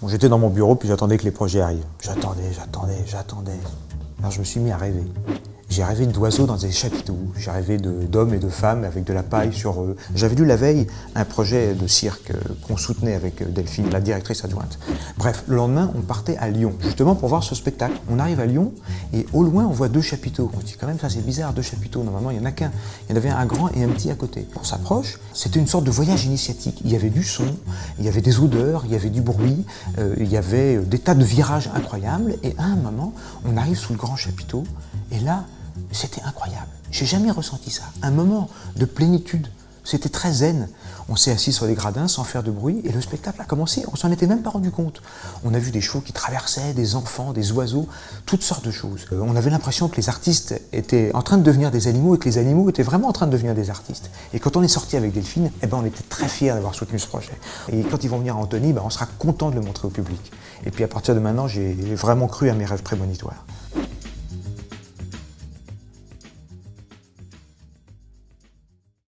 Bon, j'étais dans mon bureau, puis j'attendais que les projets arrivent. J'attendais. Alors je me suis mis à rêver. J'ai rêvé d'oiseaux dans des chapiteaux, j'ai rêvé d'hommes et de femmes avec de la paille sur eux. J'avais lu la veille un projet de cirque qu'on soutenait avec Delphine, la directrice adjointe. Bref, le lendemain, on partait à Lyon, justement pour voir ce spectacle. On arrive à Lyon et au loin, on voit 2 chapiteaux. On se dit quand même, ça c'est bizarre, 2 chapiteaux. Normalement, il n'y en a qu'un. Il y en avait un grand et un petit à côté. On s'approche, c'était une sorte de voyage initiatique. Il y avait du son, il y avait des odeurs, il y avait du bruit, il y avait des tas de virages incroyables. Et à un moment, on arrive sous le grand chapiteau et là, c'était incroyable. J'ai jamais ressenti ça. Un moment de plénitude. C'était très zen. On s'est assis sur les gradins sans faire de bruit et le spectacle a commencé. On s'en était même pas rendu compte. On a vu des chevaux qui traversaient, des enfants, des oiseaux, toutes sortes de choses. On avait l'impression que les artistes étaient en train de devenir des animaux et que les animaux étaient vraiment en train de devenir des artistes. Et quand on est sorti avec Delphine, on était très fiers d'avoir soutenu ce projet. Et quand ils vont venir à Antony, on sera content de le montrer au public. Et puis à partir de maintenant, j'ai vraiment cru à mes rêves prémonitoires.